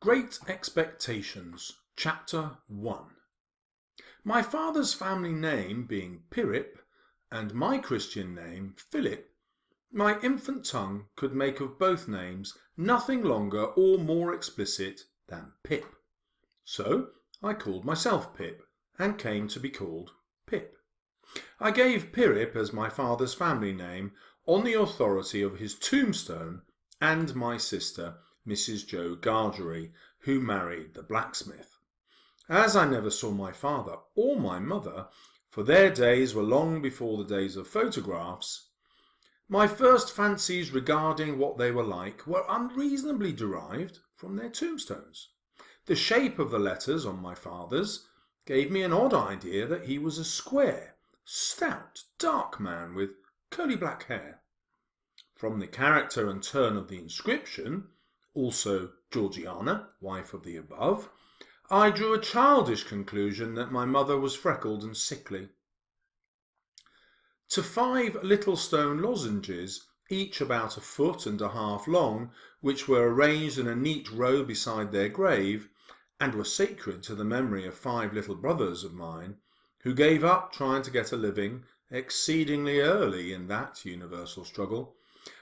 Great Expectations, Chapter 1. My father's family name being Pirrip, and my Christian name Philip, my infant tongue could make of both names nothing longer or more explicit than Pip. So I called myself Pip, and came to be called Pip. I gave Pirrip as my father's family name on the authority of his tombstone and my sister, Mrs. Joe Gargery, who married the blacksmith. As I never saw my father or my mother, for their days were long before the days of photographs, my first fancies regarding what they were like were unreasonably derived from their tombstones. The shape of the letters on my father's gave me an odd idea that he was a square, stout, dark man with curly black hair. From the character and turn of the inscription, also Georgiana, wife of the above, I drew a childish conclusion that my mother was freckled and sickly. To 5 little stone lozenges, each about 1.5 feet long, which were arranged in a neat row beside their grave, and were sacred to the memory of 5 little brothers of mine, who gave up trying to get a living exceedingly early in that universal struggle,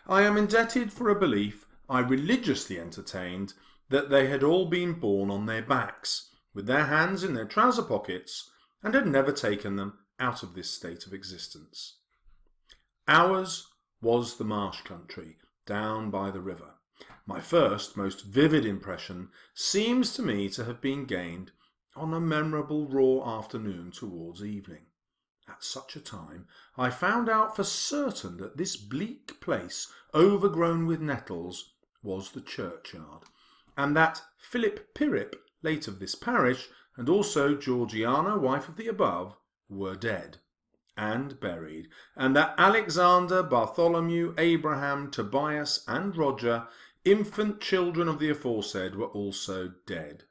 I am indebted for a belief I religiously entertained that they had all been born on their backs, with their hands in their trouser pockets, and had never taken them out of this state of existence. Ours was the marsh country, down by the river. My first, most vivid impression seems to me to have been gained on a memorable raw afternoon towards evening. At such a time I found out for certain that this bleak place, overgrown with nettles, was the churchyard, and that Philip Pirrip, late of this parish, and also Georgiana, wife of the above, were dead and buried, and that Alexander, Bartholomew, Abraham, Tobias, and Roger, infant children of the aforesaid, were also dead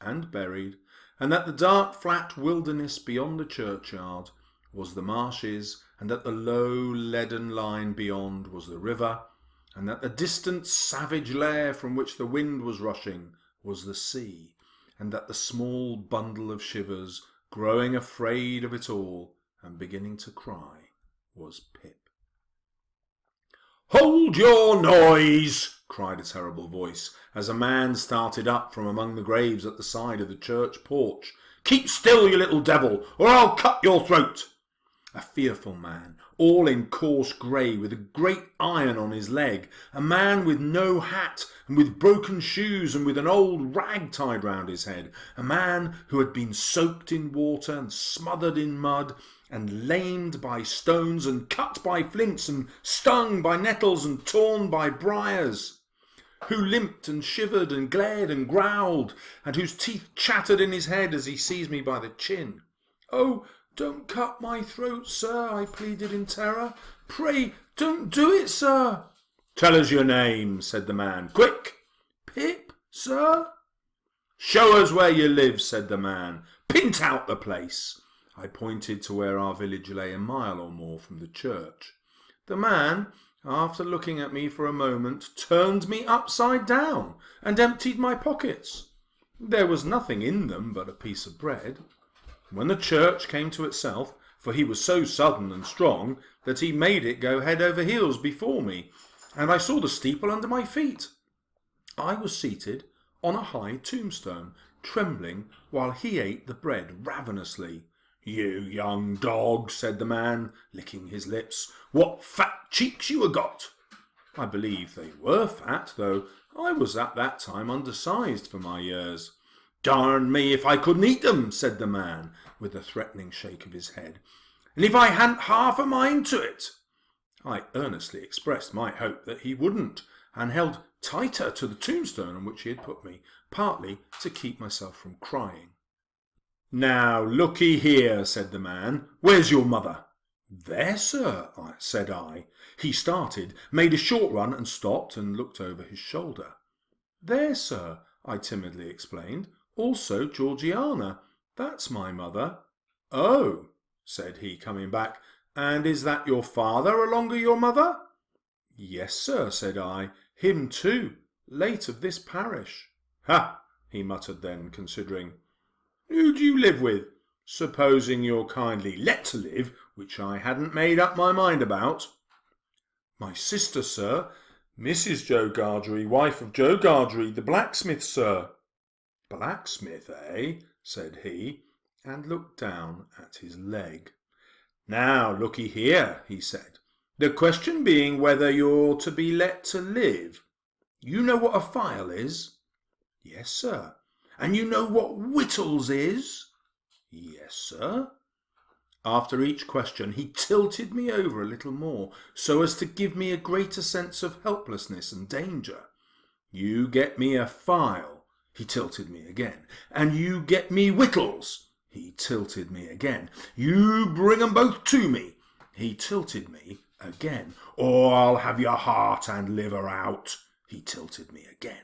and buried, and that the dark flat wilderness beyond the churchyard was the marshes, and that the low leaden line beyond was the river, and that the distant savage lair from which the wind was rushing was the sea, and that the small bundle of shivers, growing afraid of it all and beginning to cry, was Pip. "Hold your noise!" cried a terrible voice, as a man started up from among the graves at the side of the church porch. "Keep still, you little devil, or I'll cut your throat!" A fearful man, all in coarse grey, with a great iron on his leg, a man with no hat, and with broken shoes, and with an old rag tied round his head, a man who had been soaked in water, and smothered in mud, and lamed by stones, and cut by flints, and stung by nettles, and torn by briars, who limped and shivered and glared and growled, and whose teeth chattered in his head as he seized me by the chin. "Oh, don't cut my throat, sir," I pleaded in terror. "Pray, don't do it, sir." "Tell us your name," said the man. "Quick!" "Pip, sir." "Show us where you live," said the man. "Pint out the place." I pointed to where our village lay a mile or more from the church. The man, after looking at me for a moment, turned me upside down and emptied my pockets. There was nothing in them but a piece of bread. When the church came to itself, for he was so sudden and strong that he made it go head over heels before me, and I saw the steeple under my feet, I was seated on a high tombstone, trembling while he ate the bread ravenously. "You young dog," said the man, licking his lips, "what fat cheeks you have got!" I believe they were fat, though I was at that time undersized for my years. "Darn me if I couldn't eat them," said the man, with a threatening shake of his head, "and if I hadn't half a mind to it." I earnestly expressed my hope that he wouldn't, and held tighter to the tombstone on which he had put me, partly to keep myself from crying. "Now, look'ee here," said the man, "where's your mother?" "There, sir," said I. He started, made a short run, and stopped and looked over his shoulder. "There, sir," I timidly explained. "Also Georgiana. That's my mother." "Oh," said he, coming back, "and is that your father along of your mother?" "Yes, sir," said I. "Him too, late of this parish." Ha! He muttered then, considering. Who do you live with? Supposing you're kindly let to live, which I hadn't made up my mind about. My sister, sir, Mrs. Joe Gargery, wife of Joe Gargery, the blacksmith, sir. Blacksmith, eh? Said he, and looked down at his leg. Now, looky here, he said, the question being whether you're to be let to live. You know what a file is? Yes, sir. And you know what whittles is? Yes, sir. After each question he tilted me over a little more, so as to give me a greater sense of helplessness and danger. You get me a file, he tilted me again, and you get me whittles, he tilted me again. You bring 'em both to me, he tilted me again, or I'll have your heart and liver out, he tilted me again.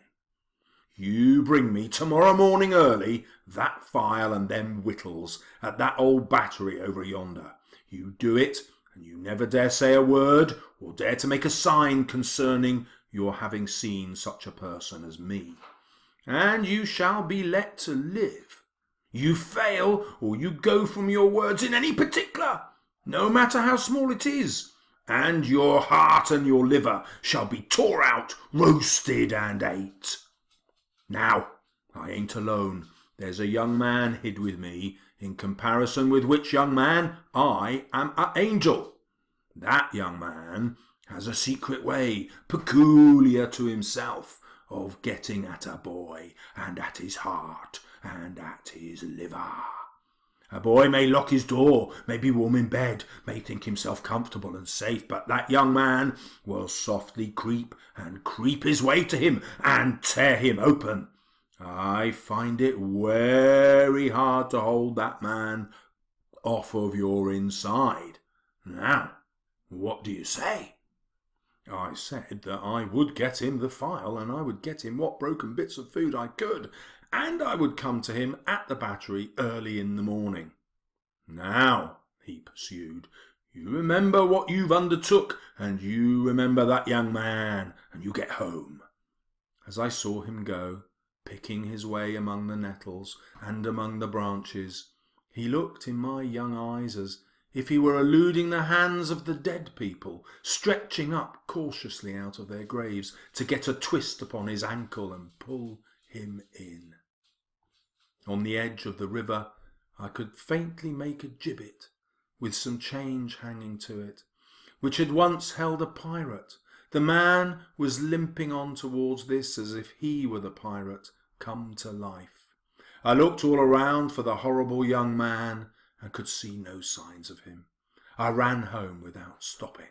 You bring me tomorrow morning early that file and them whittles at that old battery over yonder. You do it, and you never dare say a word or dare to make a sign concerning your having seen such a person as me. And you shall be let to live. You fail, or you go from your words in any particular, no matter how small it is, and your heart and your liver shall be tore out, roasted and ate. Now, I ain't alone. There's a young man hid with me, in comparison with which young man I am a angel. That young man has a secret way, peculiar to himself, of getting at a boy, and at his heart, and at his liver. A boy may lock his door, may be warm in bed, may think himself comfortable and safe, but that young man will softly creep his way to him and tear him open. I find it very hard to hold that man off of your inside. Now, what do you say? I said that I would get him the file, and I would get him what broken bits of food I could, and I would come to him at the battery early in the morning. Now, he pursued, you remember what you've undertook, and you remember that young man, and you get home. As I saw him go, picking his way among the nettles and among the branches, he looked in my young eyes as if he were eluding the hands of the dead people, stretching up cautiously out of their graves to get a twist upon his ankle and pull him in. On the edge of the river I could faintly make a gibbet, with some change hanging to it, which had once held a pirate. The man was limping on towards this as if he were the pirate come to life. I looked all around for the horrible young man and could see no signs of him. I ran home without stopping.